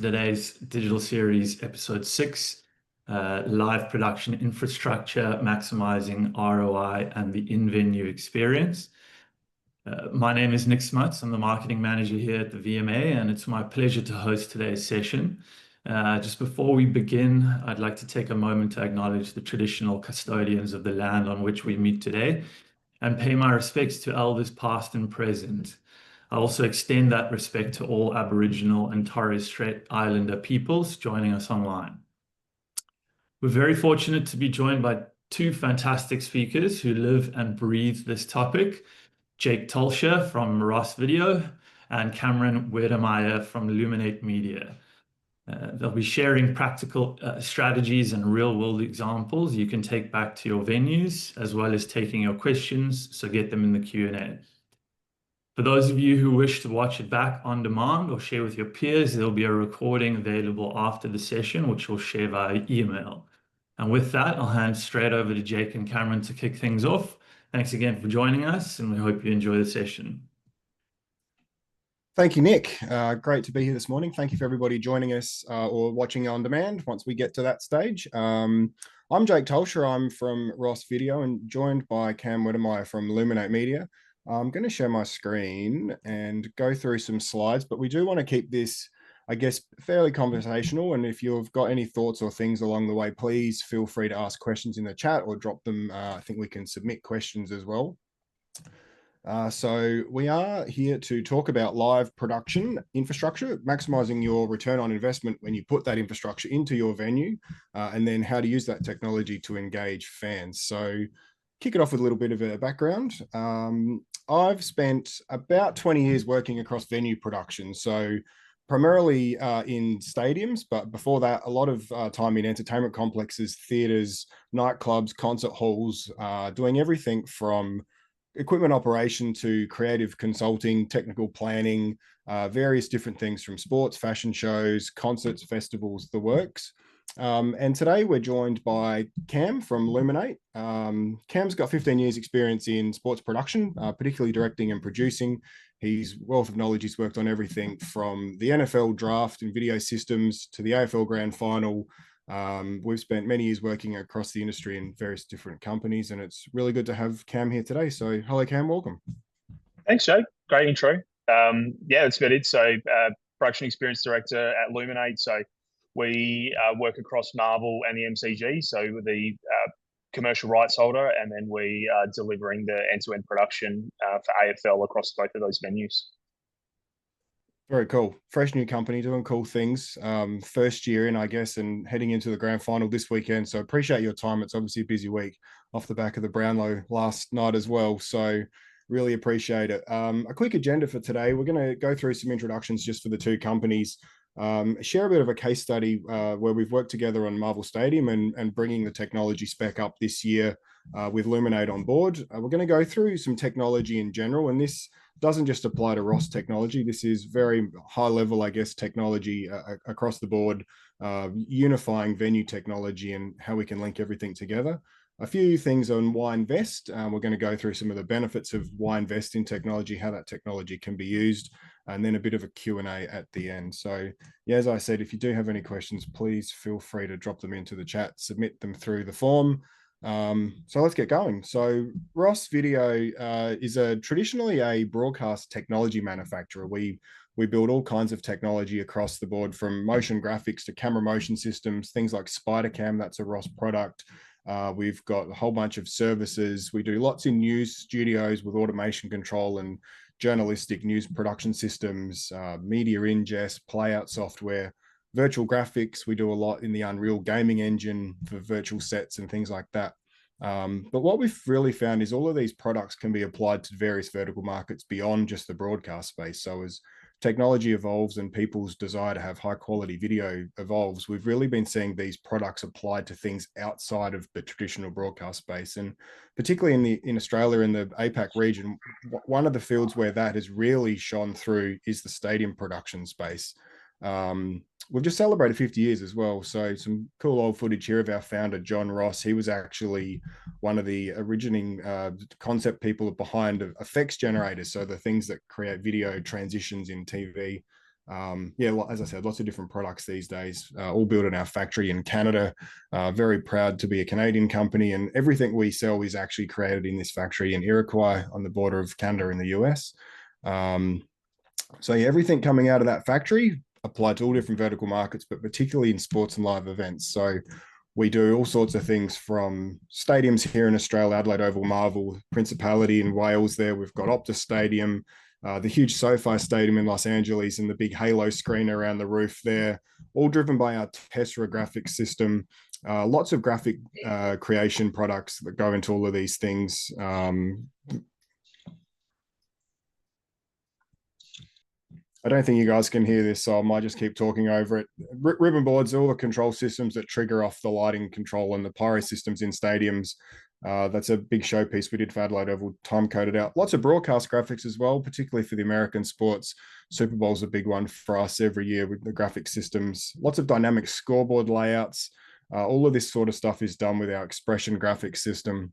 today's digital series, episode 6, live production infrastructure, maximizing ROI and the in-venue experience. My name is Nick Smuts. I'm the marketing manager here at the VMA, and it's my pleasure to host today's session. Just before we begin, I'd like to take a moment to acknowledge the traditional custodians of the land on which we meet today and pay my respects to elders past and present. I also extend that respect to all Aboriginal and Torres Strait Islander peoples joining us online. We're very fortunate to be joined by two fantastic speakers who live and breathe this topic, Jake Tolsher from Ross Video and Cameron Wedemeyer from Lumen8 Media. They'll be sharing practical strategies and real-world examples you can take back to your venues, as well as taking your questions, so get them in the Q&A. For those of you who wish to watch it back on demand or share with your peers, there'll be a recording available after the session, which we'll share via email. And with that, I'll hand straight over to Jake and Cameron to kick things off. Thanks again for joining us, and we hope you enjoy the session. Thank you, Nick. Great to be here this morning. Thank you for everybody joining us or watching on demand once we get to that stage. I'm Jake Tolsher. I'm from Ross Video and joined by Cam Wedemeyer from Lumen8 Media. I'm going to share my screen and go through some slides, but we do want to keep this, I guess, fairly conversational. And if you've got any thoughts or things along the way, please feel free to ask questions in the chat or drop them. I think we can submit questions as well. So we are here to talk about live production infrastructure, maximizing your return on investment when you put that infrastructure into your venue, and then how to use that technology to engage fans. So kick it off with a little bit of a background. I've spent about 20 years working across venue production. So primarily in stadiums, but before that, a lot of time in entertainment complexes, theaters, nightclubs, concert halls, doing everything from equipment operation to creative consulting, technical planning, various different things from sports, fashion shows, concerts, festivals, the works. And today we're joined by Cam from Lumen8. Cam's got 15 years experience in sports production, particularly directing and producing. He's wealth of knowledge. He's worked on everything from the NFL draft and video systems to the AFL Grand Final. We've spent many years working across the industry in various different companies, and it's really good to have Cam here today. So hello, Cam, welcome. Thanks, Jake. Great intro. Yeah, that's about it. So production experience director at Lumen8. So we work across Marvel and the MCG. So we're the commercial rights holder, and then we are delivering the end-to-end production for AFL across both of those venues. Very cool. Fresh new company doing cool things. First year in, I guess, and heading into the grand final this weekend. So appreciate your time. It's obviously a busy week off the back of the Brownlow last night as well. So really appreciate it. A quick agenda for today. We're going to go through some introductions just for the two companies. Share a bit of a case study where we've worked together on Marvel Stadium and bringing the technology spec up this year with Lumen8 on board. We're going to go through some technology in general, and this doesn't just apply to Ross technology. This is very high level, I guess, technology across the board, unifying venue technology and how we can link everything together. A few things on why invest. We're going to go through some of the benefits of why invest in technology, how that technology can be used, and then a bit of a Q&A at the end. So yeah, as I said, if you do have any questions, please feel free to drop them into the chat, submit them through the form. So let's get going. So Ross Video is traditionally a broadcast technology manufacturer. We build all kinds of technology across the board, from motion graphics to camera motion systems, things like SpiderCam, that's a Ross product. We've got a whole bunch of services. We do lots in news studios with automation control and journalistic news production systems, media ingest, playout software, virtual graphics. We do a lot in the Unreal gaming engine for virtual sets and things like that. But what we've really found is all of these products can be applied to various vertical markets beyond just the broadcast space. So as technology evolves and people's desire to have high quality video evolves, we've really been seeing these products applied to things outside of the traditional broadcast space. And particularly in Australia, in the APAC region, one of the fields where that has really shone through is the stadium production space. We've just celebrated 50 years as well. So some cool old footage here of our founder, John Ross. He was actually one of the originating concept people behind effects generators. So the things that create video transitions in TV. Yeah, as I said, lots of different products these days, all built in our factory in Canada. Very proud to be a Canadian company, and everything we sell is actually created in this factory in Iroquois on the border of Canada in the US. So yeah, everything coming out of that factory applied to all different vertical markets, but particularly in sports and live events. So we do all sorts of things from stadiums here in Australia, Adelaide Oval, Marvel, Principality in Wales there. We've got Optus Stadium, the huge SoFi Stadium in Los Angeles, and the big Halo screen around the roof there, all driven by our Tessera graphics system. Lots of graphic creation products that go into all of these things. I don't think you guys can hear this, so I might just keep talking over it. Ribbon boards, all the control systems that trigger off the lighting control and the pyro systems in stadiums. That's a big showpiece we did for Adelaide Oval, time coded out. Lots of broadcast graphics as well, particularly for the American sports. Super Bowl's a big one for us every year with the graphic systems. Lots of dynamic scoreboard layouts. All of this sort of stuff is done with our Expression graphics system.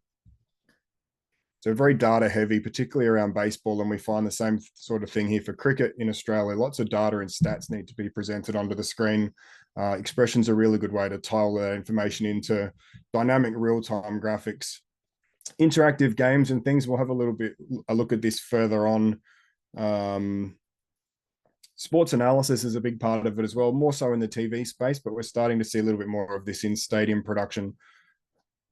So very data heavy, particularly around baseball. And we find the same sort of thing here for cricket in Australia. Lots of data and stats need to be presented onto the screen. Expression's a really good way to tile that information into dynamic real-time graphics. Interactive games and things, we'll have a look at this further on. Sports analysis is a big part of it as well, more so in the TV space, but we're starting to see a little bit more of this in stadium production.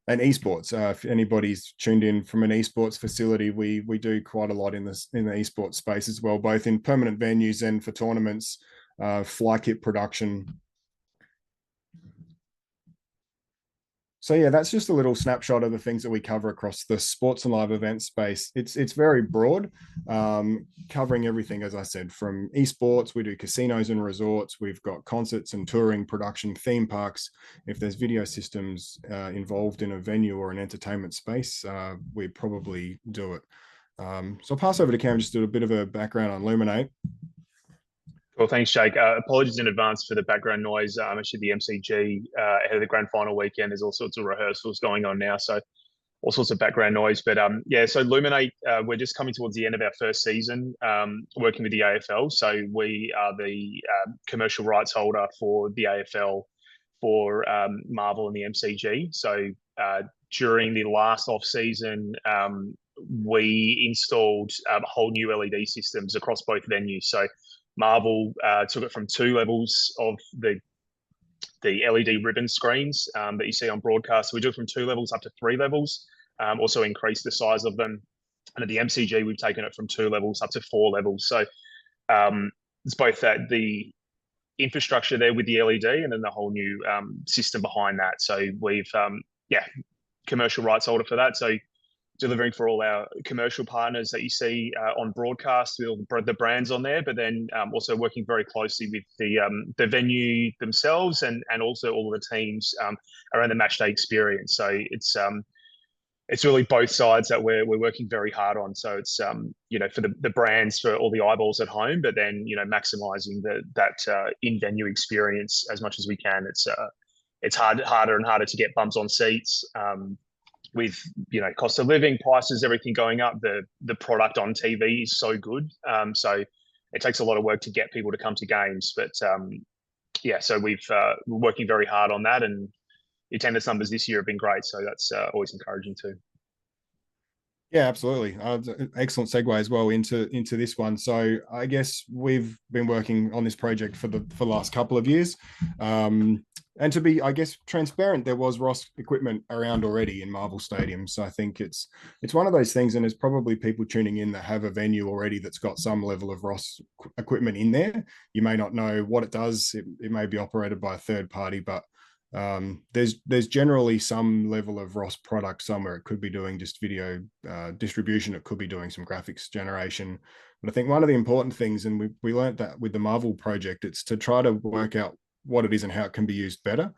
And esports, if anybody's tuned in from an esports facility, we do quite a lot in the esports space as well, both in permanent venues and for tournaments, fly kit production. So yeah, that's just a little snapshot of the things that we cover across the sports and live event space. It's very broad, covering everything, as I said, from esports. We do casinos and resorts. We've got concerts and touring production, theme parks. If there's video systems involved in a venue or an entertainment space, we probably do it. So I'll pass over to Cam, just do a bit of a background on Lumen8. Well, thanks, Jake. Apologies in advance for the background noise. Actually, the MCG ahead of the grand final weekend, there's all sorts of rehearsals going on now, so all sorts of background noise. But yeah, so Lumen8, we're just coming towards the end of our first season, working with the AFL. So we are the commercial rights holder for the AFL for Marvel and the MCG. So during the last off season, we installed whole new LED systems across both venues. So Marvel took it from 2 levels of the LED ribbon screens that you see on broadcast. So we took it from 2 levels up to 3 levels, also increased the size of them. And at the MCG, we've taken it from 2 levels up to 4 levels. So it's both that the infrastructure there with the LED and then the whole new system behind that. So we've, commercial rights holder for that. So delivering for all our commercial partners that you see on broadcast with all the brands on there, but then also working very closely with the venue themselves and also all of the teams around the match day experience. So it's really both sides that we're working very hard on. So it's for the brands, for all the eyeballs at home, but then maximizing that in-venue experience as much as we can. It's harder and harder to get bums on seats. With cost of living, prices, everything going up, the product on TV is so good. So it takes a lot of work to get people to come to games. But so we're working very hard on that, and the attendance numbers this year have been great. So that's always encouraging too. Yeah, absolutely. Excellent segue as well into this one. So I guess we've been working on this project for the last couple of years. And to be, I guess, transparent, there was Ross equipment around already in Marvel Stadium. So I think it's one of those things, and there's probably people tuning in that have a venue already that's got some level of Ross equipment in there. You may not know what it does. It may be operated by a third party, but there's generally some level of Ross product somewhere. It could be doing just video distribution. It could be doing some graphics generation. But I think one of the important things, and we learned that with the Marvel project, it's to try to work out what it is and how it can be used better.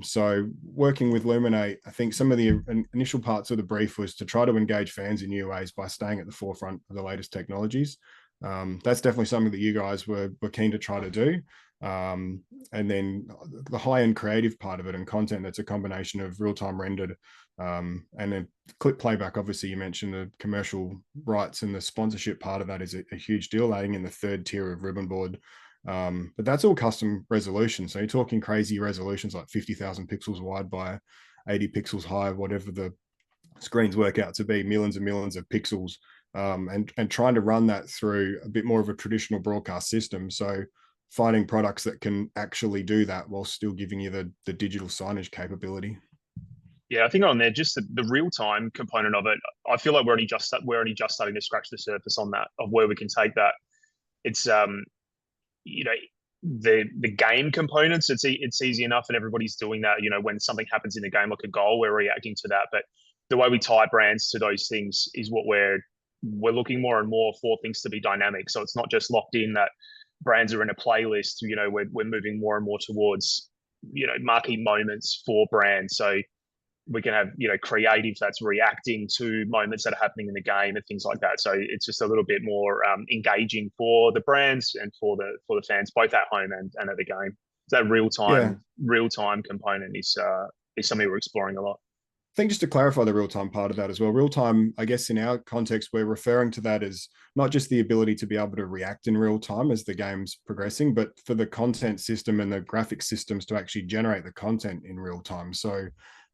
So working with Lumen8, I think some of the initial parts of the brief was to try to engage fans in new ways by staying at the forefront of the latest technologies. That's definitely something that you guys were keen to try to do. And then the high-end creative part of it and content that's a combination of real-time rendered and then clip playback. Obviously, you mentioned the commercial rights and the sponsorship part of that is a huge deal, adding in the third tier of ribbon board But that's all custom resolution. So you're talking crazy resolutions like 50,000 pixels wide by 80 pixels high, whatever the screens work out to be, millions and millions of pixels, and trying to run that through a bit more of a traditional broadcast system. So finding products that can actually do that while still giving you the digital signage capability. Yeah, I think on there, just the real time component of it, I feel like we're only just starting to scratch the surface on that, of where we can take that. It's you know, the game components, it's easy enough, and everybody's doing that. You know, when something happens in the game, like a goal, we're reacting to that. But the way we tie brands to those things is what we're looking more and more for things to be dynamic. So it's not just locked in that brands are in a playlist. You know, we're moving more and more towards, you know, marquee moments for brands. So we can have, you know, creative that's reacting to moments that are happening in the game and things like that. So it's just a little bit more engaging for the brands and for the fans, both at home and at the game. So that real time component is something we're exploring a lot. I think just to clarify the real-time part of that as well, real-time, I guess in our context, we're referring to that as not just the ability to be able to react in real time as the game's progressing, but for the content system and the graphic systems to actually generate the content in real time. So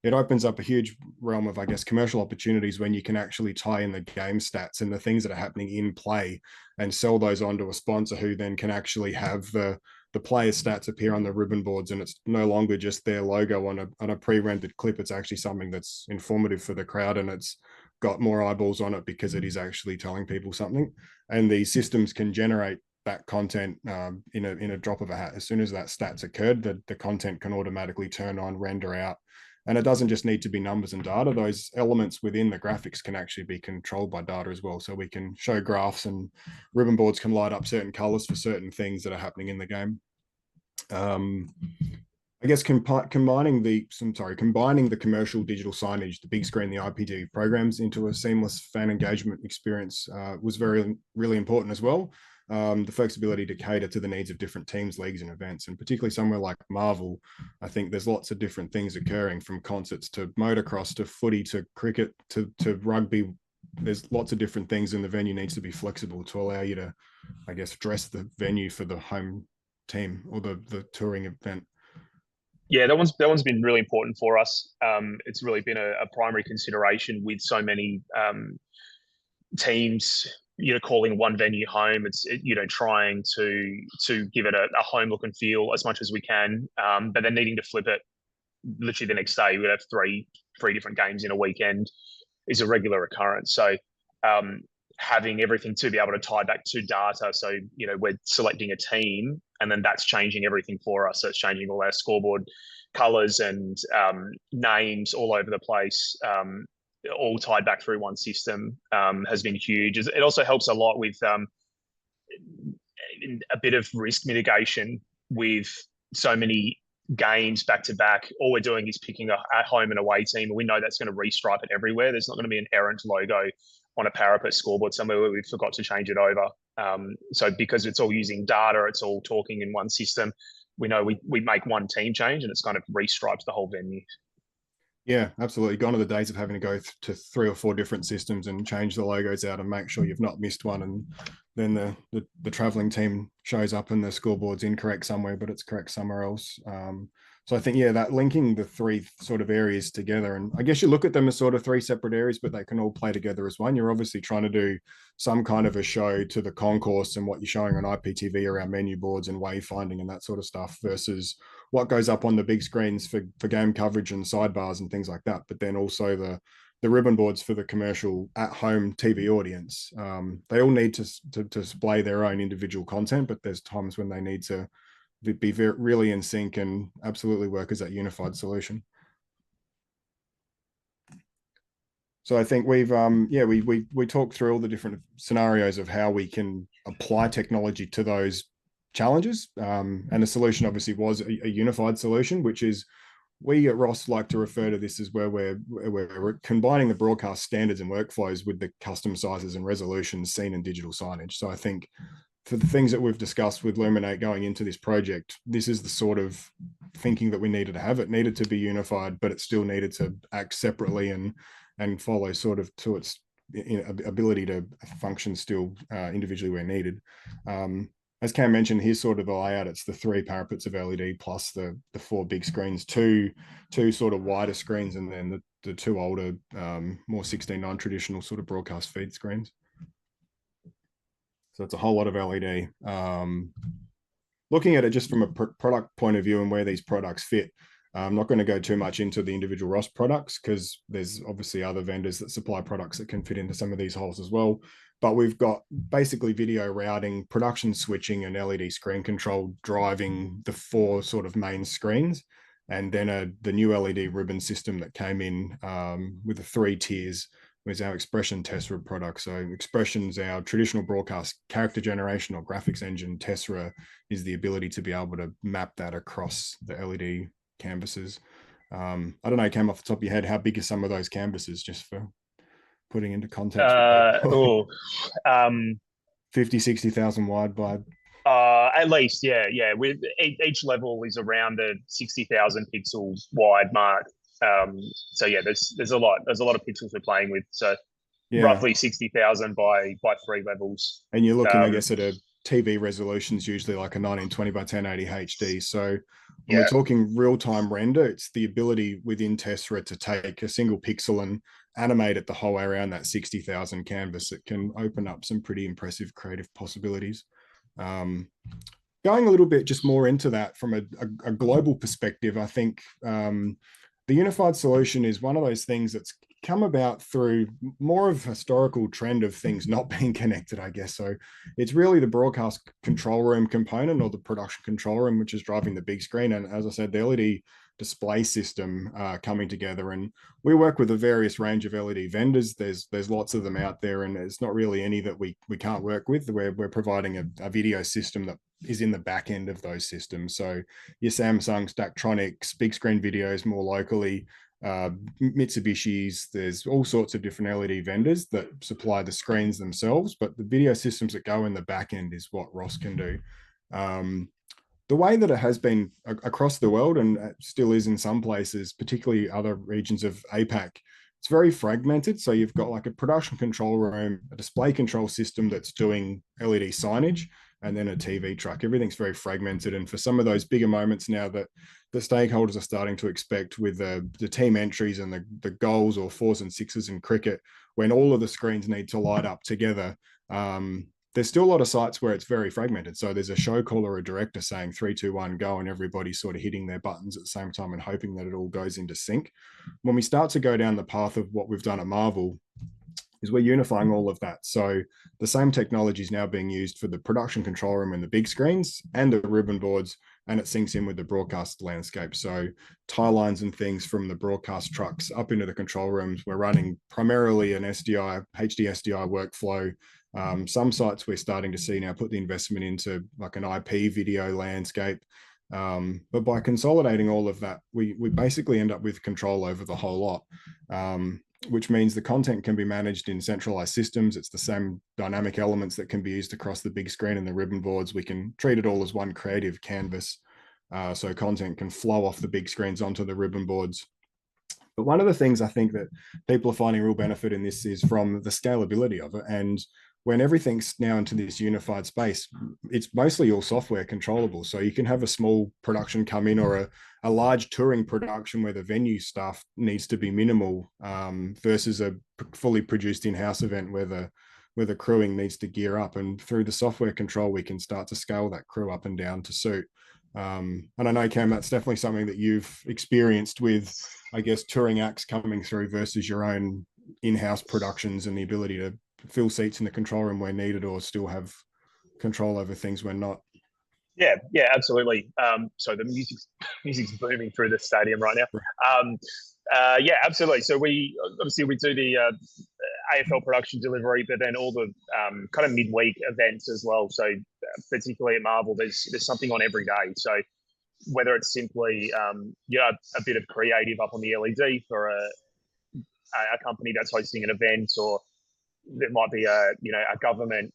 it opens up a huge realm of, I guess, commercial opportunities when you can actually tie in the game stats and the things that are happening in play and sell those onto a sponsor who then can actually have the player stats appear on the ribbon boards, and it's no longer just their logo on a pre-rendered clip. It's actually something that's informative for the crowd, and it's got more eyeballs on it because it is actually telling people something. And these systems can generate that content in a drop of a hat. As soon as that stats occurred, the content can automatically turn on, render out. And it doesn't just need to be numbers and data. Those elements within the graphics can actually be controlled by data as well. So we can show graphs, and ribbon boards can light up certain colors for certain things that are happening in the game. I guess combining the commercial digital signage, the big screen, the IPTV programs into a seamless fan engagement experience was really important as well. The flexibility to cater to the needs of different teams, leagues, and events, and particularly somewhere like Marvel, I think there's lots of different things occurring, from concerts to motocross to footy to cricket to rugby. There's lots of different things, and the venue needs to be flexible to allow you to, I guess, dress the venue for the home team or the touring event. Yeah, that one's been really important for us. It's really been a primary consideration with so many teams, you know, calling one venue home. It's you know, trying to give it a home look and feel as much as we can, but then needing to flip it literally the next day. We have three different games in a weekend is a regular occurrence. So having everything to be able to tie back to data. So, you know, we're selecting a team and then that's changing everything for us. So it's changing all our scoreboard colors and names all over the place, all tied back through one system, has been huge. It also helps a lot with a bit of risk mitigation with so many games back to back. All we're doing is picking a home and away team, and we know that's going to restripe it everywhere. There's not going to be an errant logo on a parapet scoreboard somewhere where we forgot to change it over. So because it's all using data, it's all talking in one system, we know we make one team change and it's kind of restripes the whole venue. Yeah, absolutely. Gone are the days of having to go to 3 or 4 different systems and change the logos out and make sure you've not missed one. And then the traveling team shows up and the scoreboard's incorrect somewhere, but it's correct somewhere else. So I think, yeah, that linking the 3 sort of areas together, and I guess you look at them as sort of 3 separate areas, but they can all play together as one. You're obviously trying to do some kind of a show to the concourse and what you're showing on IPTV around menu boards and wayfinding and that sort of stuff versus what goes up on the big screens for game coverage and sidebars and things like that. But then also the ribbon boards for the commercial at-home TV audience. They all need to display their own individual content, but there's times when they need to be really in sync and absolutely work as that unified solution. So I think we've we talked through all the different scenarios of how we can apply technology to those challenges, and the solution obviously was a unified solution, which is, we at Ross like to refer to this as where we're combining the broadcast standards and workflows with the custom sizes and resolutions seen in digital signage. So I think for the things that we've discussed with Lumen8 going into this project, this is the sort of thinking that we needed to have. It needed to be unified, but it still needed to act separately and follow sort of to its ability to function still individually where needed. as Cam mentioned, here's sort of the layout. It's the 3 parapets of LED plus the 4 big screens, two sort of wider screens, and then the 2 older, more 16:9 traditional sort of broadcast feed screens. So it's a whole lot of LED. Looking at it just from a product point of view and where these products fit, I'm not going to go too much into the individual ROS products because there's obviously other vendors that supply products that can fit into some of these holes as well. But we've got basically video routing, production switching, and LED screen control driving the 4 sort of main screens. And then the new LED ribbon system that came in with the 3 tiers was our Expression Tessera product. So Expression's our traditional broadcast character generation or graphics engine. Tessera is the ability to be able to map that across the LED canvases. I don't know, Cam, off the top of your head, how big are some of those canvases, just for putting into context? 50, 60,000 wide by at least, yeah. With each level is around the 60,000 pixels wide mark. So yeah, there's a lot of pixels we're playing with. So yeah, roughly 60,000 by 3 levels. And you're looking, I guess, at a TV resolution's usually like a 1920 by 1080 HD. So when we're talking real-time render, it's the ability within Tessera to take a single pixel and animate it the whole way around that 60,000 canvas. It can open up some pretty impressive creative possibilities. Going a little bit just more into that from a global perspective, I think the unified solution is one of those things that's come about through more of a historical trend of things not being connected, I guess. So it's really the broadcast control room component or the production control room, which is driving the big screen. And as I said, the LED display system coming together. And we work with a various range of LED vendors. There's lots of them out there, and there's not really any that we can't work with. We're providing a video system that is in the back end of those systems. So your Samsungs, Daktronics, big screen videos more locally, Mitsubishi's, there's all sorts of different LED vendors that supply the screens themselves, but the video systems that go in the back end is what ROS can do. The way that it has been across the world, and it still is in some places, particularly other regions of APAC, it's very fragmented. So you've got like a production control room, a display control system that's doing LED signage, and then a TV truck. Everything's very fragmented. And for some of those bigger moments now that the stakeholders are starting to expect with the team entries and the goals or 4s and 6s in cricket, when all of the screens need to light up together, there's still a lot of sites where it's very fragmented. So there's a show call or a director saying 3, 2, 1, go, and everybody's sort of hitting their buttons at the same time and hoping that it all goes into sync. When we start to go down the path of what we've done at Marvel, is we're unifying all of that. So the same technology is now being used for the production control room and the big screens and the ribbon boards, and it syncs in with the broadcast landscape. So tie lines and things from the broadcast trucks up into the control rooms. We're running primarily an SDI, HD SDI workflow. Some sites we're starting to see now put the investment into like an IP video landscape. But by consolidating all of that, we basically end up with control over the whole lot, which means the content can be managed in centralized systems. It's the same dynamic elements that can be used across the big screen and the ribbon boards. We can treat it all as one creative canvas. So content can flow off the big screens onto the ribbon boards. But one of the things I think that people are finding real benefit in this is from the scalability of it. And when everything's now into this unified space, it's mostly all software controllable. So you can have a small production come in, or a large touring production where the venue staff needs to be minimal, versus a fully produced in-house event where the crewing needs to gear up. And through the software control, we can start to scale that crew up and down to suit. And I know, Cam, that's definitely something that you've experienced with, I guess, touring acts coming through versus your own in-house productions, and the ability to fill seats in the control room where needed, or still have control over things when not. Yeah, absolutely. So the music's booming through the stadium right now. Yeah, absolutely. So we do the AFL production delivery, but then all the kind of midweek events as well. So particularly at Marvel, there's something on every day. So whether it's simply a bit of creative up on the LED for a company that's hosting an event, or there might be a government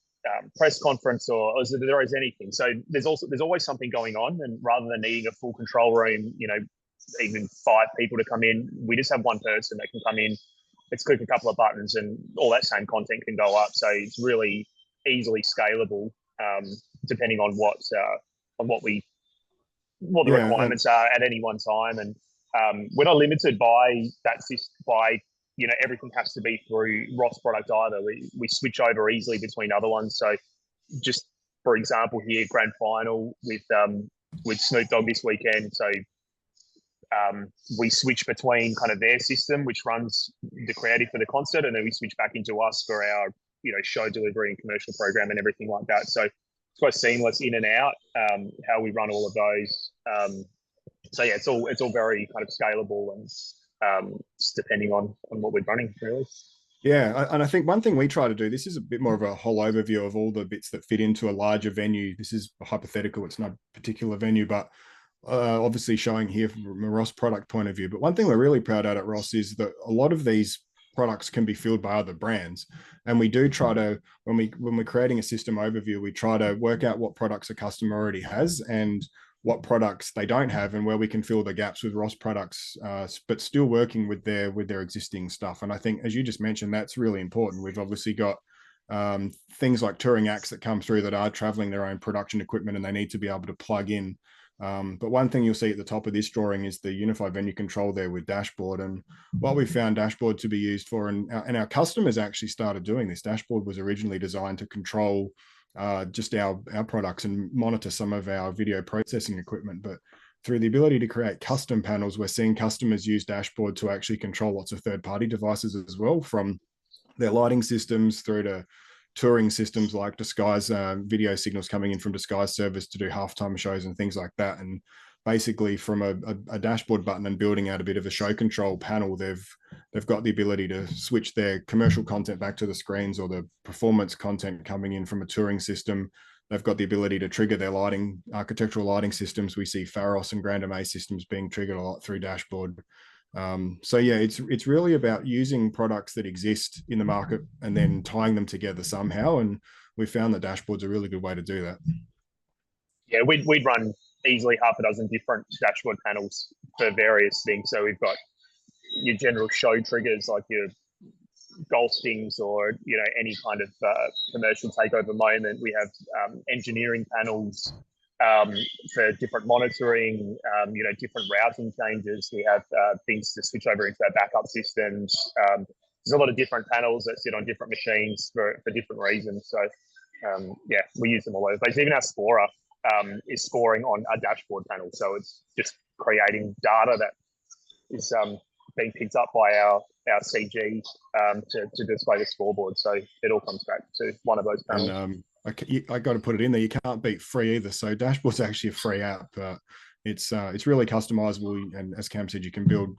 press conference, or there is anything. So there's always something going on, and rather than needing a full control room, even 5 people to come in, we just have one person that can come in. Let's click a couple of buttons, and all that same content can go up. So it's really easily scalable depending on what the Yeah, requirements are at any one time. And we're not limited by that by everything has to be through Ross product either. We switch over easily between other ones. So just for example here, grand final with Snoop Dogg this weekend. So we switch between kind of their system, which runs the creative for the concert, and then we switch back into us for our show delivery and commercial program and everything like that. So it's quite seamless in and out, how we run all of those. So yeah, it's all very kind of scalable, and it's depending on what we're running really. Yeah, and I think one thing we try to do, this is a bit more of a whole overview of all the bits that fit into a larger venue. This is hypothetical, it's not a particular venue, but obviously showing here from a Ross product point of view. But one thing we're really proud at Ross is that a lot of these products can be filled by other brands, and we do try to, when we're creating a system overview, we try to work out what products a customer already has and what products they don't have, and where we can fill the gaps with Ross products, but still working with their existing stuff. And I think, as you just mentioned, that's really important. We've obviously got things like touring acts that come through that are traveling their own production equipment, and they need to be able to plug in. But one thing you'll see at the top of this drawing is the unified venue control there with dashboard. And what we found dashboard to be used for, and our customers actually started doing this. Dashboard was originally designed to control just our products and monitor some of our video processing equipment. But through the ability to create custom panels, we're seeing customers use dashboard to actually control lots of third-party devices as well, from their lighting systems through to touring systems like Disguise, video signals coming in from Disguise servers to do halftime shows and things like that. And basically from a dashboard button and building out a bit of a show control panel, they've got the ability to switch their commercial content back to the screens, or the performance content coming in from a touring system. They've got the ability to trigger their lighting, architectural lighting systems. We see Pharos and Grand MA systems being triggered a lot through dashboard. So yeah, it's really about using products that exist in the market and then tying them together somehow. And we found that dashboard's a really good way to do that. Yeah, we'd run easily half a dozen different dashboard panels for various things. So we've got your general show triggers like your golf stings, or any kind of commercial takeover moment. We have engineering panels for different monitoring, different routing changes. We have things to switch over into our backup systems. There's a lot of different panels that sit on different machines for different reasons. So yeah, we use them all over the place. Even our scorer is scoring on a dashboard panel. So it's just creating data that is being picked up by our CG to display the scoreboard. So it all comes back to one of those panels. And I got to put it in there. You can't beat free either. So dashboard's actually a free app. It's really customizable, and as Cam said, you can build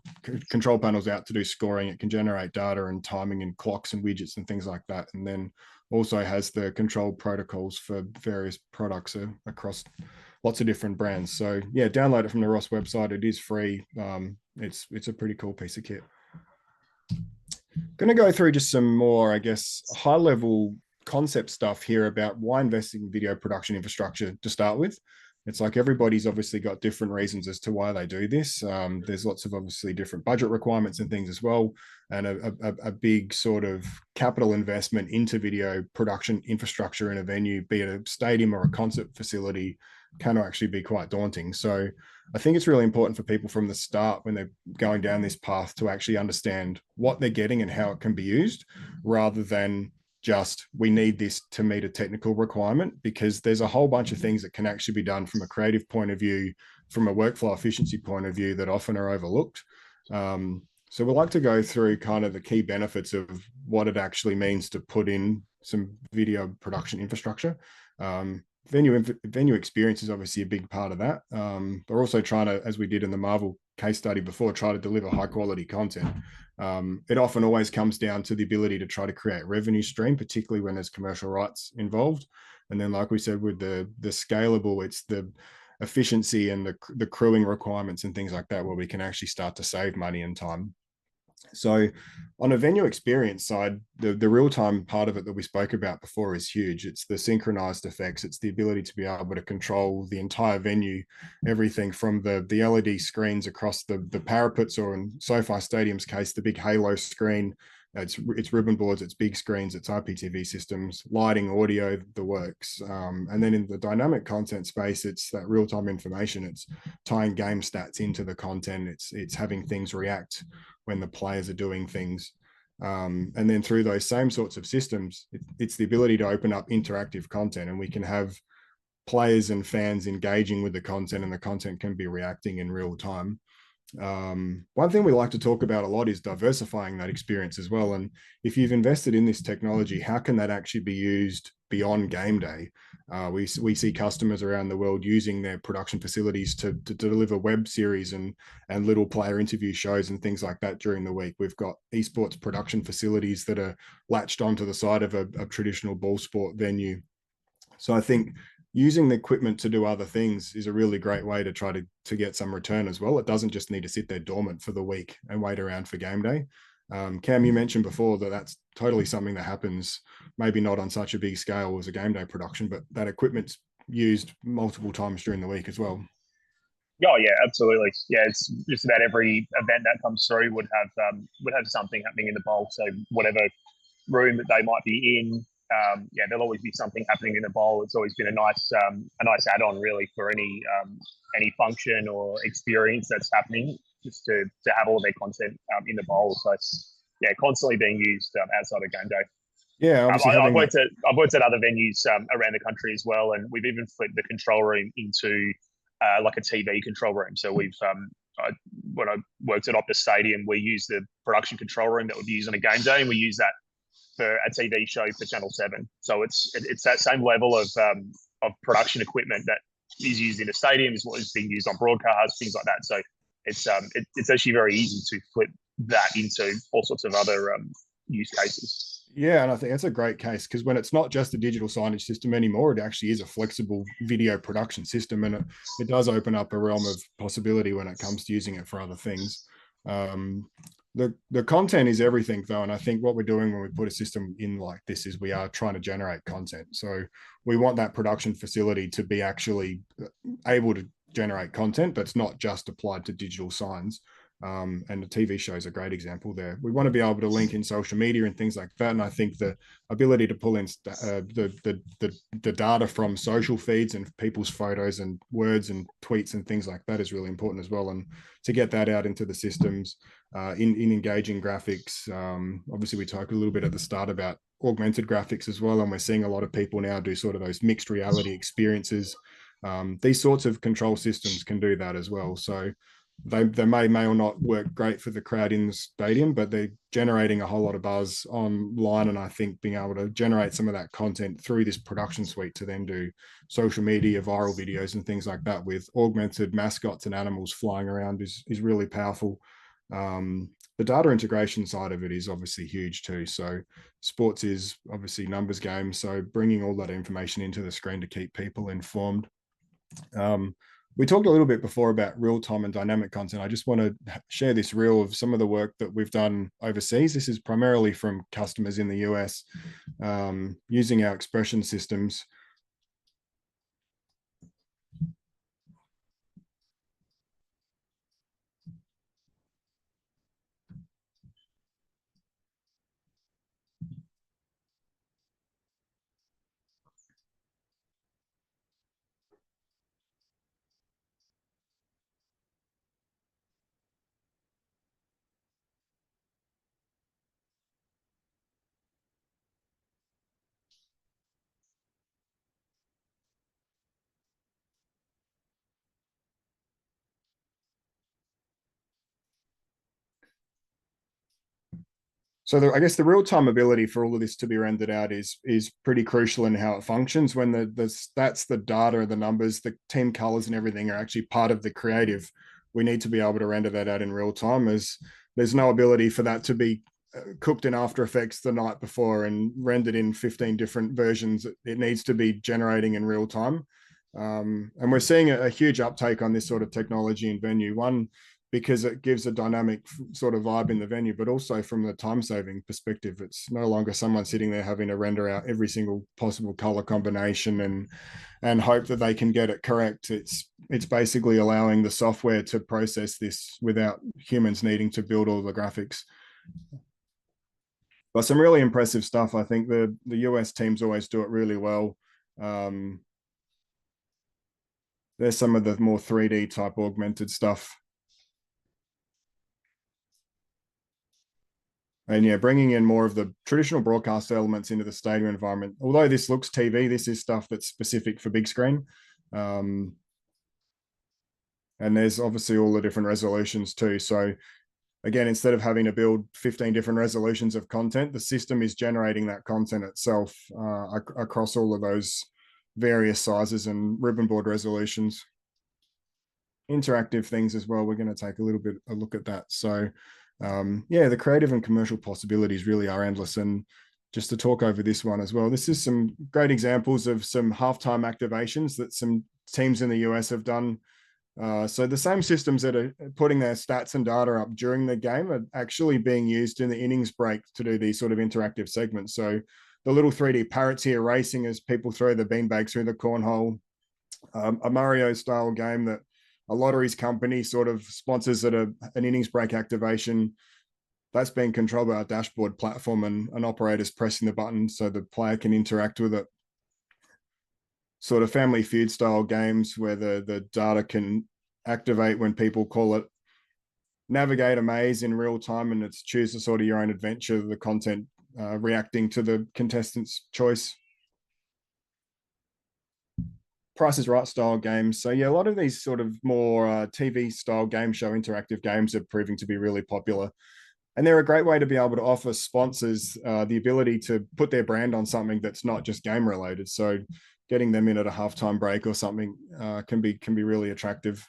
control panels out to do scoring. It can generate data and timing and clocks and widgets and things like that. And then also has the control protocols for various products across lots of different brands. So yeah, download it from the Ross website. It is free. It's a pretty cool piece of kit. Going to go through just some more, I guess, high level concept stuff here about why investing in video production infrastructure to start with. It's like everybody's obviously got different reasons as to why they do this. There's lots of obviously different budget requirements and things as well. And a big sort of capital investment into video production infrastructure in a venue, be it a stadium or a concert facility, can actually be quite daunting. So I think it's really important for people from the start, when they're going down this path, to actually understand what they're getting and how it can be used, rather than just, we need this to meet a technical requirement, because there's a whole bunch of things that can actually be done from a creative point of view, from a workflow efficiency point of view, that often are overlooked. So we'd like to go through kind of the key benefits of what it actually means to put in some video production infrastructure. Venue experience is obviously a big part of that. We're also trying to, as we did in the Marvel case study before, try to deliver high quality content. It often always comes down to the ability to try to create revenue stream, particularly when there's commercial rights involved. And then, like we said, with the scalable, it's the efficiency and the crewing requirements and things like that, where we can actually start to save money and time. So on a venue experience side, the real-time part of it that we spoke about before is huge. It's the synchronized effects. It's the ability to be able to control the entire venue, everything from the LED screens across the parapets, or in SoFi Stadium's case, the big halo screen, It's ribbon boards, it's big screens, it's IPTV systems, lighting, audio, the works. And then in the dynamic content space, it's that real-time information. It's tying game stats into the content. It's having things react when the players are doing things. And then through those same sorts of systems, it's the ability to open up interactive content, and we can have players and fans engaging with the content, and the content can be reacting in real time. One thing we like to talk about a lot is diversifying that experience as well. And if you've invested in this technology, how can that actually be used beyond game day? We see customers around the world using their production facilities to deliver web series and little player interview shows and things like that during the week. We've got esports production facilities that are latched onto the side of a traditional ball sport venue. So I think using the equipment to do other things is a really great way to try to get some return as well. It doesn't just need to sit there dormant for the week and wait around for game day. Cam, you mentioned before that that's totally something that happens, maybe not on such a big scale as a game day production, but that equipment's used multiple times during the week as well. Oh yeah, absolutely. Yeah, it's just about every event that comes through would have something happening in the bowl. So whatever room that they might be in, there'll always be something happening in the bowl. It's always been a nice add-on really for any function or experience that's happening, just to have all their content in the bowl. So yeah, constantly being used outside of game day. Yeah, obviously I've worked at other venues around the country as well, and we've even flipped the control room into like a TV control room. So we've when I worked at Optus Stadium, we used the production control room that would be used on a game day, and we use that for a TV show for Channel 7. So it's that same level of production equipment that is used in a stadium is what is being used on broadcast, things like that. So it's actually very easy to flip that into all sorts of other use cases. Yeah, and I think that's a great case, because when it's not just a digital signage system anymore, it actually is a flexible video production system, and it does open up a realm of possibility when it comes to using it for other things. The content is everything though, and I think what we're doing when we put a system in like this is we are trying to generate content. So we want that production facility to be actually able to generate content, but it's not just applied to digital signs. And the TV show is a great example there. We want to be able to link in social media and things like that, and I think the ability to pull in the data from social feeds and people's photos and words and tweets and things like that is really important as well, and to get that out into the systems in engaging graphics. Obviously we talked a little bit at the start about augmented graphics as well, and we're seeing a lot of people now do sort of those mixed reality experiences. These sorts of control systems can do that as well. So they may or not work great for the crowd in the stadium, but they're generating a whole lot of buzz online. And I think being able to generate some of that content through this production suite to then do social media, viral videos and things like that with augmented mascots and animals flying around is really powerful. The data integration side of it is obviously huge too. So sports is obviously numbers game. So bringing all that information into the screen to keep people informed. We talked a little bit before about real-time and dynamic content. I just want to share this reel of some of the work that we've done overseas. This is primarily from customers in the US using our expression systems. So I guess the real-time ability for all of this to be rendered out is pretty crucial in how it functions. When the stats, the data, the numbers, the team colors and everything are actually part of the creative, we need to be able to render that out in real time, as there's no ability for that to be cooked in After Effects the night before and rendered in 15 different versions. It needs to be generating in real time. And we're seeing a huge uptake on this sort of technology in venue. One, because it gives a dynamic sort of vibe in the venue, but also from the time-saving perspective, it's no longer someone sitting there having to render out every single possible color combination and hope that they can get it correct. It's basically allowing the software to process this without humans needing to build all the graphics. But some really impressive stuff. I think the US teams always do it really well. There's some of the more 3D type augmented stuff. And yeah, bringing in more of the traditional broadcast elements into the stadium environment. Although this looks TV, this is stuff that's specific for big screen. And there's obviously all the different resolutions too. So again, instead of having to build 15 different resolutions of content, the system is generating that content itself across all of those various sizes and ribbon board resolutions. Interactive things as well. We're going to take a little bit a look at that. So yeah, the creative and commercial possibilities really are endless. And just to talk over this one as well, this is some great examples of some halftime activations that some teams in the US have done. So the same systems that are putting their stats and data up during the game are actually being used in the innings break to do these sort of interactive segments. So the little 3D parrots here racing as people throw the beanbags through the cornhole, a Mario style game that a lotteries company sort of sponsors at an innings break activation. That's being controlled by a dashboard platform and an operator's pressing the button so the player can interact with it. Sort of Family Feud style games where the data can activate when people call it navigate a maze in real time, and it's choose a sort of your own adventure, the content reacting to the contestant's choice. Price is Right style games. So yeah, a lot of these sort of more TV style game show interactive games are proving to be really popular. And they're a great way to be able to offer sponsors the ability to put their brand on something that's not just game related. So getting them in at a halftime break or something can be really attractive.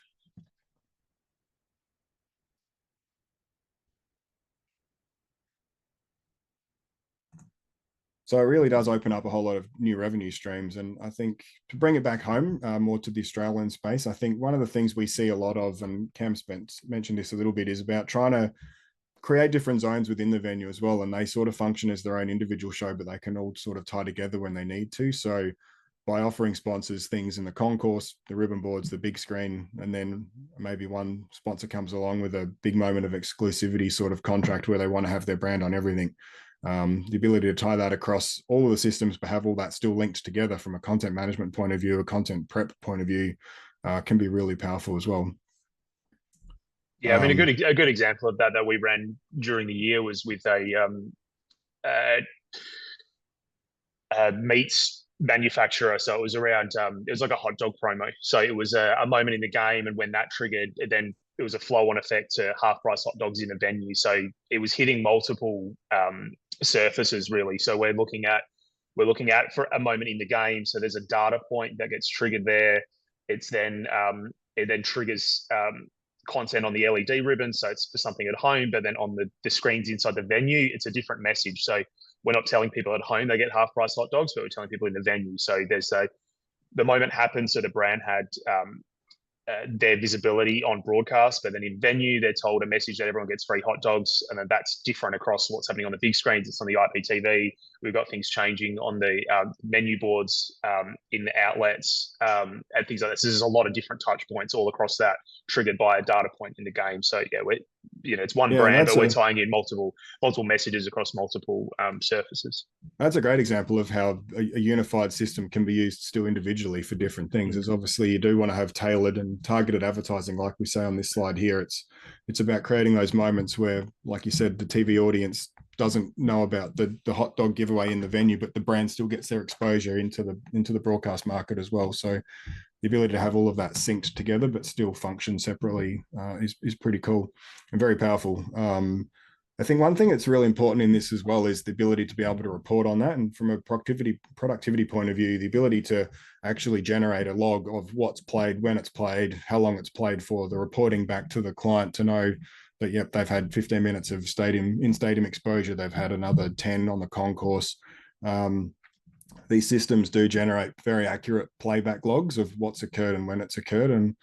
So it really does open up a whole lot of new revenue streams. And I think to bring it back home more to the Australian space, I think one of the things we see a lot of, and Cam mentioned this a little bit, is about trying to create different zones within the venue as well. And they sort of function as their own individual show, but they can all sort of tie together when they need to. So by offering sponsors things in the concourse, the ribbon boards, the big screen, and then maybe one sponsor comes along with a big moment of exclusivity sort of contract where they want to have their brand on everything. The ability to tie that across all of the systems, but have all that still linked together from a content management point of view, a content prep point of view, can be really powerful as well. Yeah, I mean, a good example of that we ran during the year was with a meats manufacturer. So it was around, it was like a hot dog promo. So it was a moment in the game, and when that triggered, then it was a flow-on effect to half-price hot dogs in the venue. So it was hitting multiple surfaces really. So we're looking at for a moment in the game. So there's a data point that gets triggered there. It's then it then triggers content on the LED ribbon. So it's for something at home, but then on the screens inside the venue, it's a different message. So we're not telling people at home they get half price hot dogs, but we're telling people in the venue. So there's the moment happened. So the brand had their visibility on broadcast, but then in venue, they're told a message that everyone gets free hot dogs. And then that's different across what's happening on the big screens. It's on the IPTV. We've got things changing on the menu boards in the outlets and things like that. So there's a lot of different touch points all across that, triggered by a data point in the game. So yeah, it's one brand, but we're tying in multiple messages across multiple surfaces. That's a great example of how a unified system can be used still individually for different things. Is obviously you do want to have tailored and targeted advertising, like we say on this slide here. It's about creating those moments where, like you said, the TV audience doesn't know about the hot dog giveaway in the venue, but the brand still gets their exposure into the broadcast market as well. So the ability to have all of that synced together but still function separately is pretty cool and very powerful. I think one thing that's really important in this as well is the ability to be able to report on that. And from a productivity point of view, the ability to actually generate a log of what's played, when it's played, how long it's played for, the reporting back to the client to know that, yep, they've had 15 minutes of in-stadium exposure. They've had another 10 on the concourse. These systems do generate very accurate playback logs of what's occurred and when it's occurred. And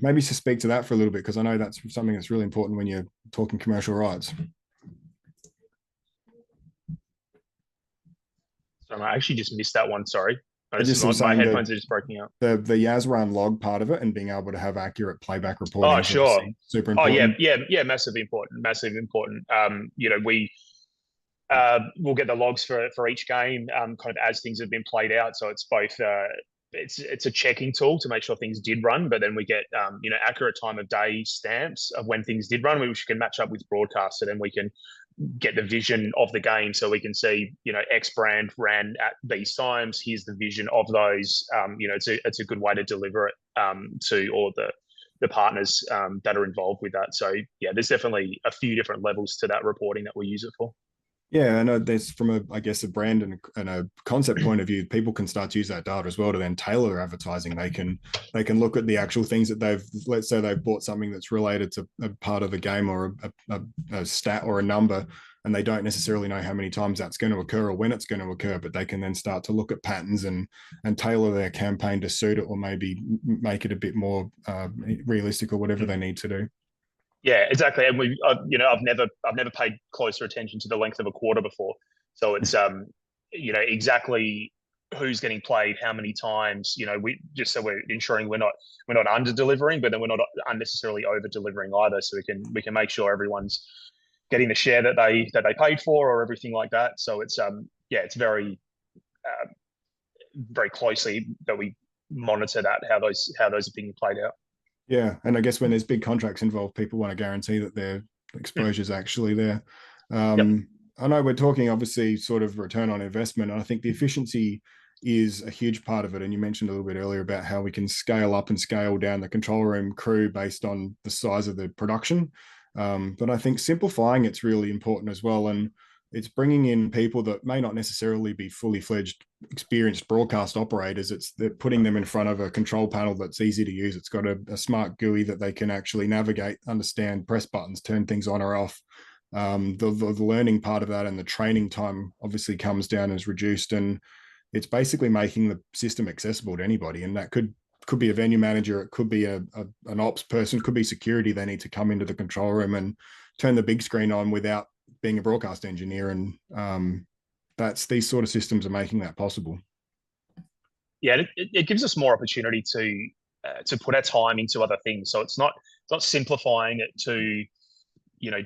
maybe to speak to that for a little bit, because I know that's something that's really important when you're talking commercial rights. So I actually just missed that one. Sorry. My headphones are just breaking up. The Yazran log part of it and being able to have accurate playback reporting. Oh, sure. Super important. Yeah, massively important. We'll get the logs for each game, kind of as things have been played out. So it's both it's a checking tool to make sure things did run, but then we get accurate time of day stamps of when things did run, which can match up with broadcast, so then we can get the vision of the game, so we can see X brand ran at these times. Here's the vision of those. It's a good way to deliver it to all the partners that are involved with that. So yeah, there's definitely a few different levels to that reporting that we use it for. Yeah, I know there's from a brand and a concept point of view, people can start to use that data as well to then tailor their advertising. They can look at the actual things that let's say they've bought something that's related to a part of the game or a stat or a number, and they don't necessarily know how many times that's going to occur or when it's going to occur, but they can then start to look at patterns and tailor their campaign to suit it, or maybe make it a bit more realistic or whatever they need to do. Yeah, exactly. And I've never paid closer attention to the length of a quarter before. So it's exactly who's getting played, how many times. We just so we're ensuring we're not under delivering, but then we're not unnecessarily over delivering either. So we can make sure everyone's getting the share that they paid for, or everything like that. So it's it's very very closely that we monitor that, how those are being played out. Yeah, and I guess when there's big contracts involved, people want to guarantee that their exposure is actually there. Yep. I know we're talking obviously sort of return on investment, and I think the efficiency is a huge part of it. And you mentioned a little bit earlier about how we can scale up and scale down the control room crew based on the size of the production. But I think simplifying it's really important as well. And it's bringing in people that may not necessarily be fully fledged experienced broadcast operators. They're putting them in front of a control panel that's easy to use. It's got a smart GUI that they can actually navigate, understand, press buttons, turn things on or off. The learning part of that and the training time obviously comes down, is reduced, and it's basically making the system accessible to anybody. And that could be a venue manager, it could be an ops person, could be security. They need to come into the control room and turn the big screen on without being a broadcast engineer, and these sort of systems are making that possible. Yeah, it gives us more opportunity to put our time into other things. So it's not simplifying it to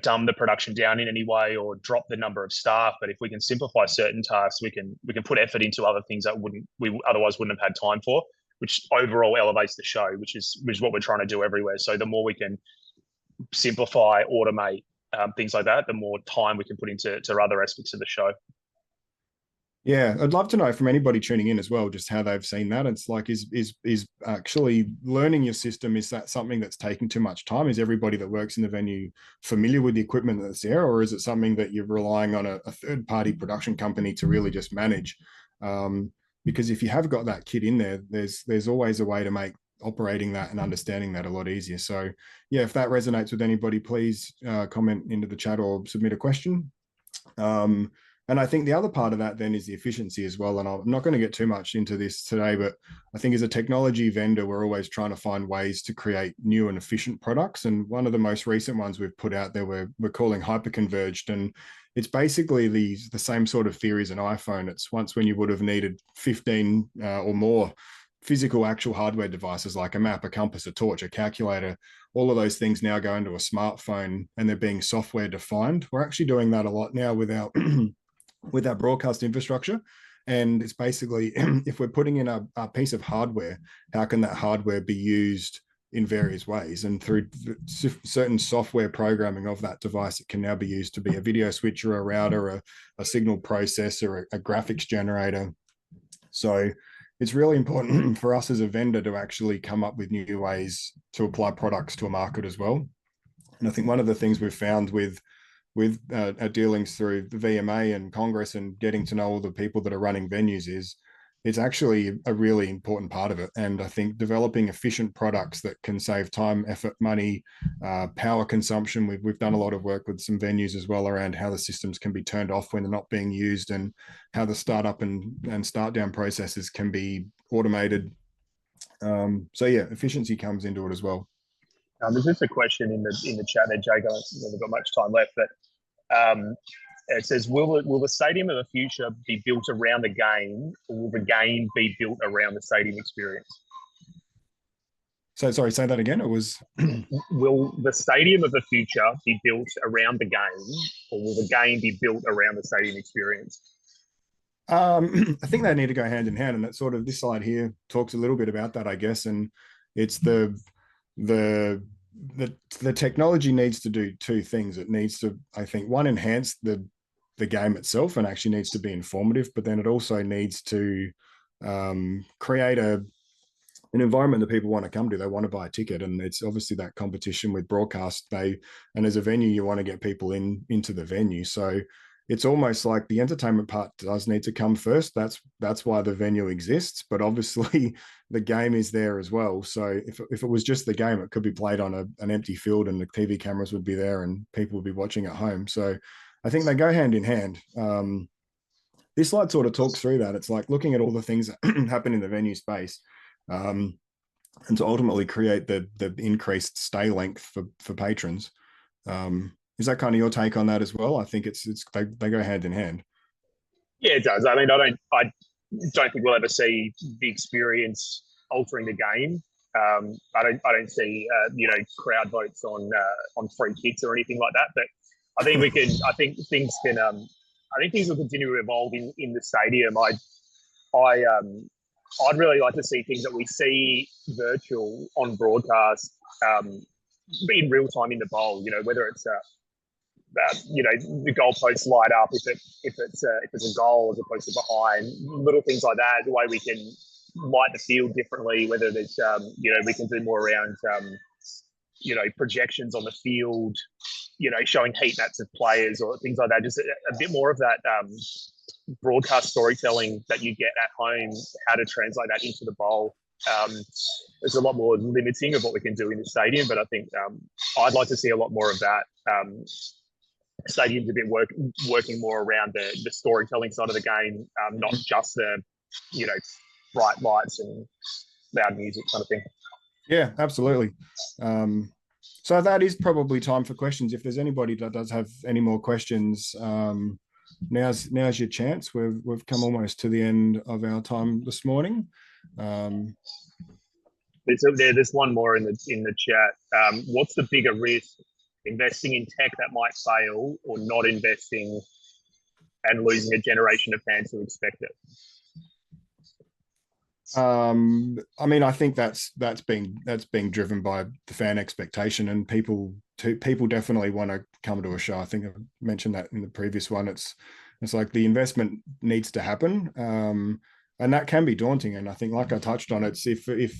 dumb the production down in any way or drop the number of staff. But if we can simplify certain tasks, we can put effort into other things that we otherwise wouldn't have had time for, which overall elevates the show, which is what we're trying to do everywhere. So the more we can simplify, automate, things like that, the more time we can put into other aspects of the show. Yeah, I'd love to know from anybody tuning in as well, just how they've seen that. It's like, is actually learning your system, is that something that's taking too much time? Is everybody that works in the venue familiar with the equipment that's there, or is it something that you're relying on a third-party production company to really just manage? Because if you have got that kit in there, there's always a way to make operating that and understanding that a lot easier. So yeah, if that resonates with anybody, please comment into the chat or submit a question. And I think the other part of that then is the efficiency as well. And I'm not going to get too much into this today, but I think as a technology vendor, we're always trying to find ways to create new and efficient products. And one of the most recent ones we've put out there, we're calling hyperconverged. And it's basically the same sort of theory as an iPhone. It's once when you would have needed 15 or more physical actual hardware devices like a map, a compass, a torch, a calculator. All of those things now go into a smartphone and they're being software defined. We're actually doing that a lot now with our with our broadcast infrastructure. And it's basically, if we're putting in a piece of hardware, how can that hardware be used in various ways? And through certain software programming of that device, it can now be used to be a video switcher, a router, a signal processor, a graphics generator. So it's really important for us as a vendor to actually come up with new ways to apply products to a market as well. And I think one of the things we've found with our dealings through the VMA and Congress and getting to know all the people that are running venues is it's actually a really important part of it. And I think developing efficient products that can save time, effort, money, power consumption. We've done a lot of work with some venues as well around how the systems can be turned off when they're not being used, and how the startup and start down processes can be automated. So yeah, efficiency comes into it as well. There's just a question in the chat there, Jake. I haven't got much time left, but it says, will the stadium of the future be built around the game, or will the game be built around the stadium experience? So sorry, say that again. It was Will the stadium of the future be built around the game, or will the game be built around the stadium experience? I think they need to go hand in hand, and that sort of this slide here talks a little bit about that, I guess. And it's the technology needs to do two things. It needs to, I think, one, enhance the game itself and actually needs to be informative, but then it also needs to create an environment that people want to come to. They want to buy a ticket, and it's obviously that competition with broadcast. And as a venue, you want to get people into the venue. So it's almost like the entertainment part does need to come first. That's why the venue exists. But obviously, the game is there as well. So if it was just the game, it could be played on an empty field, and the TV cameras would be there, and people would be watching at home. So I think they go hand in hand. This slide sort of talks through that. It's like looking at all the things that happen in the venue space, and to ultimately create the increased stay length for patrons. Is that kind of your take on that as well? I think they go hand in hand. Yeah, it does. I mean, I don't think we'll ever see the experience altering the game. I don't see crowd votes on free kicks or anything like that. But I think we can. I think things can. I think things will continue to evolve in the stadium. I'd really like to see things that we see virtual on broadcast in real time in the bowl. Whether it's the goalposts light up if it's a goal as opposed to behind, little things like that. The way we can light the field differently, whether there's we can do more around projections on the field, showing heat maps of players or things like that. Just a bit more of that broadcast storytelling that you get at home, how to translate that into the bowl. There's a lot more limiting of what we can do in the stadium, but I think I'd like to see a lot more of that. Stadiums have been working more around the storytelling side of the game, not just the bright lights and loud music kind of thing. Yeah, absolutely. So that is probably time for questions. If there's anybody that does have any more questions, now's your chance. We've come almost to the end of our time this morning. There's one more in the chat. What's the bigger risk? Investing in tech that might fail, or not investing and losing a generation of fans who expect it? I mean, I think that's being driven by the fan expectation, and people definitely want to come to a show. I think I mentioned that in the previous one. It's like the investment needs to happen, and that can be daunting. And I think, like I touched on, it's if a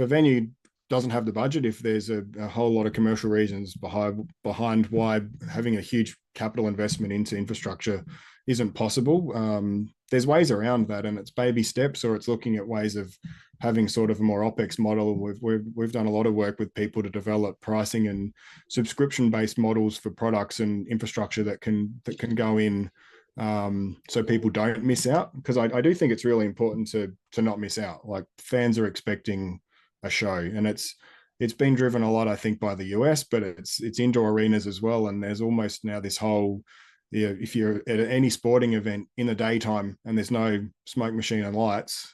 venue doesn't have the budget, if there's a whole lot of commercial reasons behind why having a huge capital investment into infrastructure isn't possible, there's ways around that, and it's baby steps, or it's looking at ways of having sort of a more OPEX model. We've done a lot of work with people to develop pricing and subscription-based models for products and infrastructure that can go in, so people don't miss out. Because I do think it's really important to not miss out. Like, fans are expecting a show, and it's been driven a lot, I think, by the US, but it's indoor arenas as well. And there's almost now this whole, if you're at any sporting event in the daytime and there's no smoke machine and lights,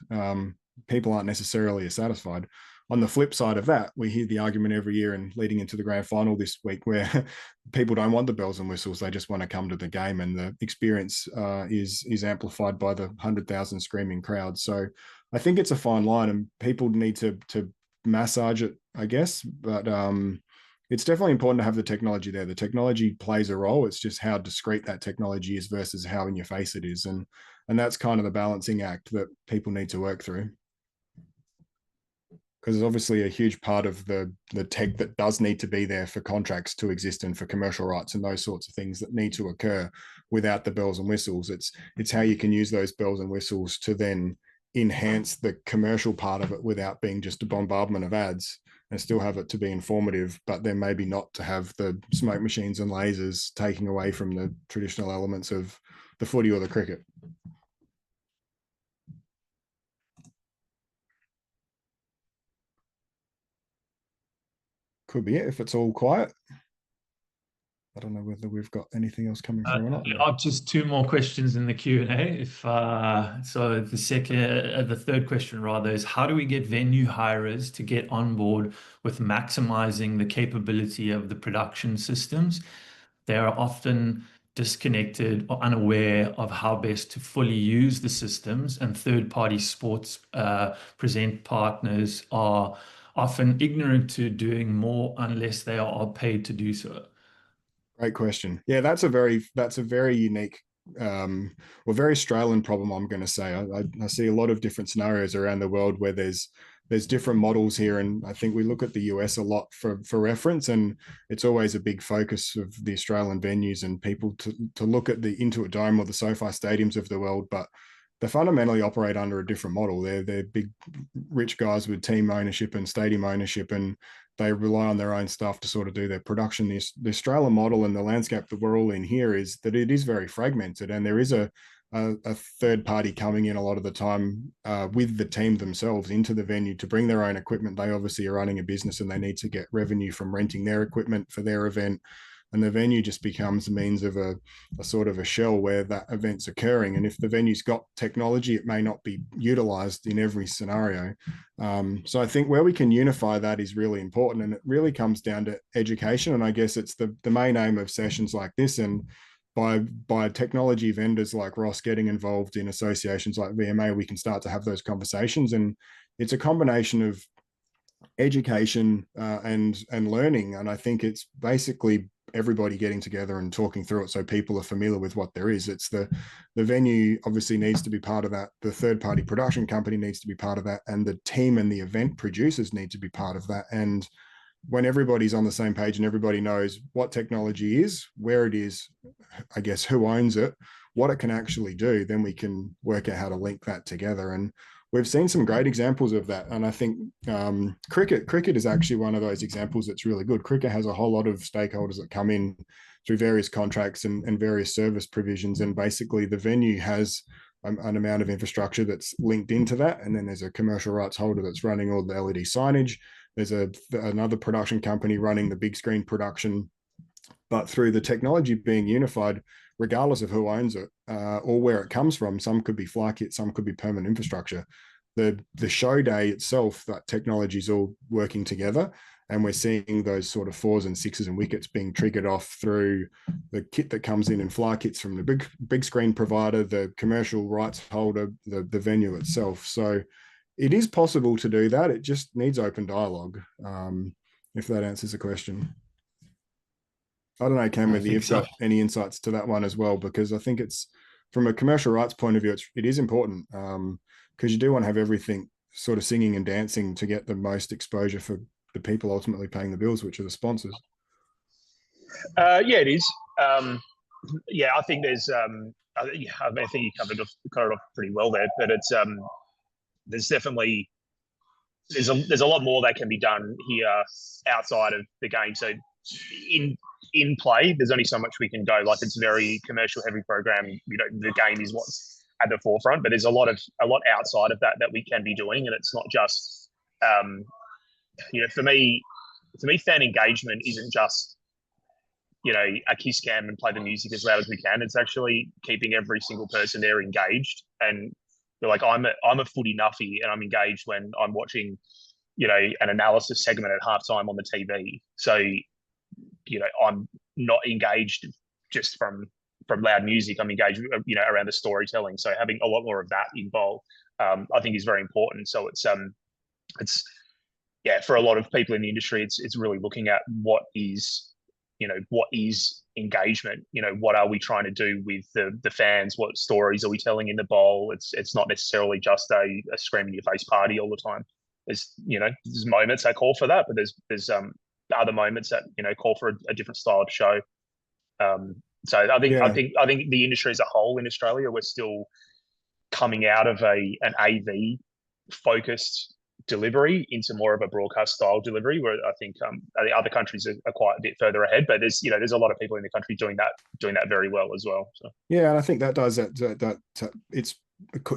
people aren't necessarily as satisfied. On the flip side of that, we hear the argument every year and leading into the grand final this week where people don't want the bells and whistles. They just want to come to the game, and the experience is amplified by the 100,000 screaming crowds. So I think it's a fine line, and people need to massage it, I guess. But it's definitely important to have the technology there. The technology plays a role. It's just how discreet that technology is versus how in your face it is. And that's kind of the balancing act that people need to work through. Because there's obviously a huge part of the tech that does need to be there for contracts to exist and for commercial rights and those sorts of things that need to occur without the bells and whistles. It's how you can use those bells and whistles to then enhance the commercial part of it without being just a bombardment of ads, and still have it to be informative, but then maybe not to have the smoke machines and lasers taking away from the traditional elements of the footy or the cricket. Could be it if it's all quiet. I don't know whether we've got anything else coming through or not. Just two more questions in the Q&A. So the third question rather is, how do we get venue hirers to get on board with maximizing the capability of the production systems? They are often disconnected or unaware of how best to fully use the systems, and third-party sports present partners are often ignorant to doing more unless they are paid to do so. Great question. Yeah, that's a very unique, well, very Australian problem, I'm going to say. I see a lot of different scenarios around the world where there's different models here, and I think we look at the US a lot for reference, and it's always a big focus of the Australian venues and people to look at the Intuit Dome or the SoFi stadiums of the world, but they fundamentally operate under a different model. They're big, rich guys with team ownership and stadium ownership, and they rely on their own staff to sort of do their production. The Australian model and the landscape that we're all in here is that it is very fragmented, and there is a third party coming in a lot of the time with the team themselves into the venue to bring their own equipment. They obviously are running a business and they need to get revenue from renting their equipment for their event. And the venue just becomes a means of a sort of a shell where that event's occurring. And if the venue's got technology, it may not be utilized in every scenario. So I think where we can unify that is really important. And it really comes down to education. And I guess it's the main aim of sessions like this. And by technology vendors like Ross getting involved in associations like VMA, we can start to have those conversations. And it's a combination of education and learning. And I think it's basically everybody getting together and talking through it so people are familiar with what there is. It's the venue obviously needs to be part of that. The third party production company needs to be part of that. And the team and the event producers need to be part of that. And when everybody's on the same page and everybody knows what technology is, where it is, I guess, who owns it, what it can actually do, then we can work out how to link that together. And we've seen some great examples of that. And I think cricket is actually one of those examples that's really good. Cricket has a whole lot of stakeholders that come in through various contracts and various service provisions. And basically the venue has an amount of infrastructure that's linked into that. And then there's a commercial rights holder that's running all the LED signage. There's another production company running the big screen production. But through the technology being unified, regardless of who owns it or where it comes from, some could be fly kit, some could be permanent infrastructure. The show day itself, that technology is all working together, and we're seeing those sort of 4s and 6s and wickets being triggered off through the kit that comes in fly kits from the big screen provider, the commercial rights holder, the venue itself. So it is possible to do that. It just needs open dialogue, if that answers the question. I don't know, Cam, whether you've got any insights to that one as well, because I think it's, from a commercial rights point of view, it is important because you do want to have everything sort of singing and dancing to get the most exposure for the people ultimately paying the bills, which are the sponsors. Yeah, it is. Yeah, I think there's, I think you covered it off pretty well there, but it's, there's definitely, there's a lot more that can be done here outside of the game. So in play, there's only so much we can go. Like, it's a very commercial heavy program. The game is what's at the forefront, but there's a lot outside of that we can be doing. And it's not just, for me, fan engagement isn't just, a kiss cam and play the music as loud as we can. It's actually keeping every single person there engaged. And you're like, I'm a footy nuffy and I'm engaged when I'm watching, an analysis segment at halftime on the TV. So, I'm not engaged just from loud music. I'm engaged, around the storytelling. So having a lot more of that involved, I think is very important. So it's for a lot of people in the industry, it's really looking at what is engagement. What are we trying to do with the fans? What stories are we telling in the bowl? It's not necessarily just a scream in your face party all the time. There's moments that call for that, but there's other moments that call for a different style of show. So I think the industry as a whole in Australia, we're still coming out of an AV focused delivery into more of a broadcast style delivery, where I think the other countries are quite a bit further ahead. But there's a lot of people in the country doing that very well as well. So yeah, and I think that does that. It's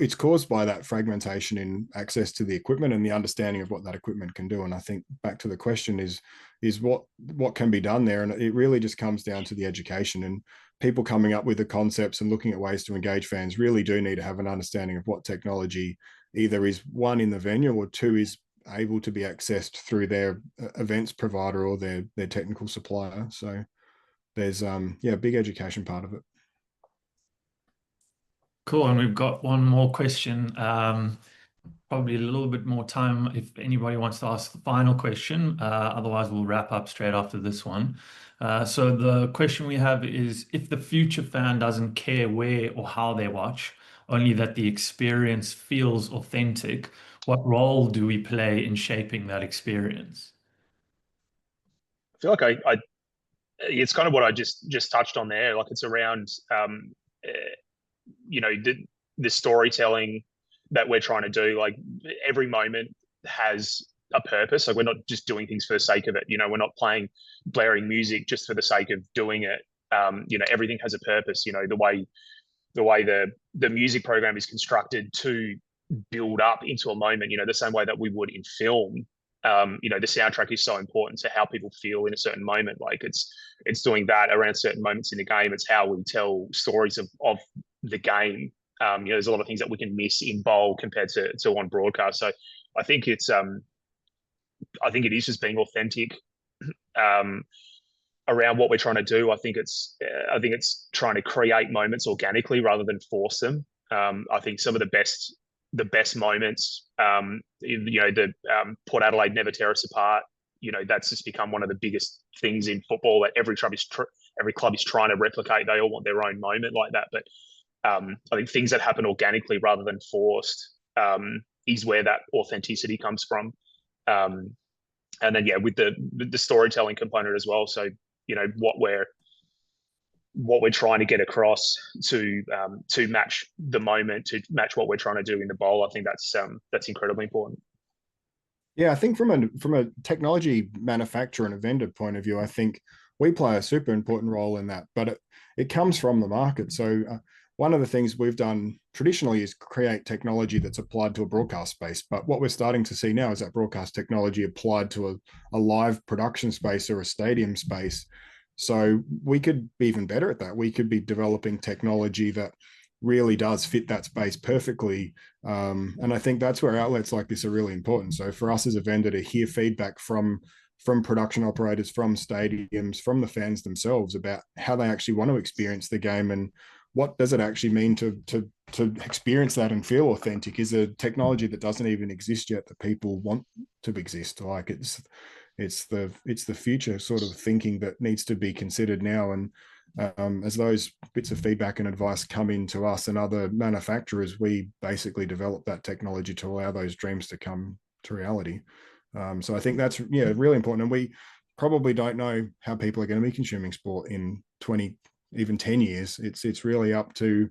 it's caused by that fragmentation in access to the equipment and the understanding of what that equipment can do. And I think back to the question is what can be done there, and it really just comes down to the education and people coming up with the concepts and looking at ways to engage fans. Really do need to have an understanding of what technology either is, one, in the venue, or two, is able to be accessed through their events provider or their technical supplier. So there's a big education part of it. Cool. And we've got one more question. Probably a little bit more time if anybody wants to ask the final question. Otherwise, we'll wrap up straight after this one. So the question we have is, if the future fan doesn't care where or how they watch, only that the experience feels authentic, what role do we play in shaping that experience? I feel like it's kind of what I just touched on there. Like, it's around the storytelling that we're trying to do. Like, every moment has a purpose. Like, we're not just doing things for the sake of it. We're not playing blaring music just for the sake of doing it. Everything has a purpose. The way the music program is constructed to build up into a moment, the same way that we would in film. The soundtrack is so important to how people feel in a certain moment. Like, it's doing that around certain moments in the game. It's how we tell stories of the game. There's a lot of things that we can miss in bowl compared to on broadcast. So I think it is just being authentic around what we're trying to do. I think it's trying to create moments organically rather than force them. I think some of the best moments, the Port Adelaide never tear us apart. That's just become one of the biggest things in football that every club is trying to replicate. They all want their own moment like that. But I think things that happen organically rather than forced is where that authenticity comes from. And then with the storytelling component as well. So what we're trying to get across to match the moment, to match what we're trying to do in the bowl. I think that's incredibly important. Yeah, I think from a technology manufacturer and a vendor point of view, I think we play a super important role in that, but it comes from the market. So one of the things we've done traditionally is create technology that's applied to a broadcast space. But what we're starting to see now is that broadcast technology applied to a live production space or a stadium space. So we could be even better at that. We could be developing technology that really does fit that space perfectly. And I think that's where outlets like this are really important. So for us as a vendor to hear feedback from production operators, from stadiums, from the fans themselves about how they actually want to experience the game and what does it actually mean to experience that and feel authentic, is a technology that doesn't even exist yet that people want to exist. Like, it's the future sort of thinking that needs to be considered now. And as those bits of feedback and advice come into us and other manufacturers, we basically develop that technology to allow those dreams to come to reality. So I think that's really important. And we probably don't know how people are going to be consuming sport in 20, even 10 years. It's really up to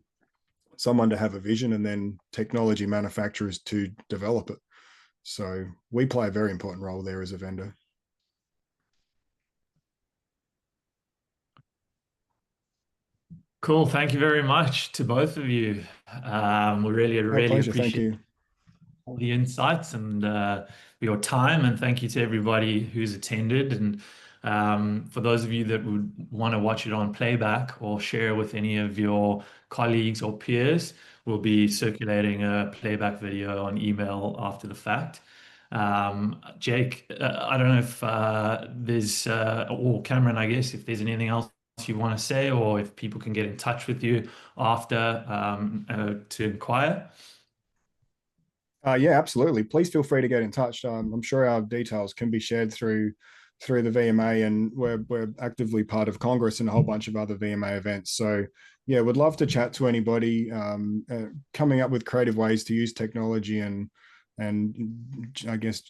someone to have a vision and then technology manufacturers to develop it. So we play a very important role there as a vendor. Cool. Thank you very much to both of you. We really Pleasure. Thank appreciate you. all the insights and your time, and thank you to everybody who's attended. And for those of you that would want to watch it on playback or share with any of your colleagues or peers, we'll be circulating a playback video on email after the fact. Jake, I don't know if there's, or Cameron, I guess, if there's anything else you want to say, or if people can get in touch with you after to inquire. Yeah, absolutely. Please feel free to get in touch. I'm sure our details can be shared through the VMA, and we're actively part of Congress and a whole bunch of other VMA events. So yeah, would love to chat to anybody coming up with creative ways to use technology and I guess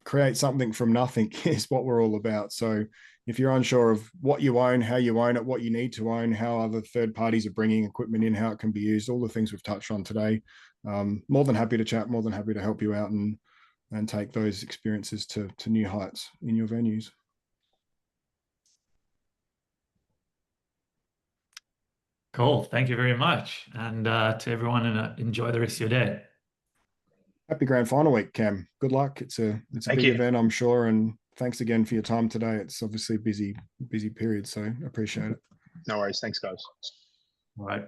create something from nothing is what we're all about. So if you're unsure of what you own, how you own it, what you need to own, how other third parties are bringing equipment in, how it can be used, all the things we've touched on today, more than happy to chat, more than happy to help you out and take those experiences to new heights in your venues. Cool. Cool. Thank you very much. And to everyone, enjoy the rest of your day. Happy grand final week, Cam. Good luck. It's a big event, I'm sure. And thanks again for your time today. It's obviously a busy period, so appreciate it. No worries. Thanks, guys. All right.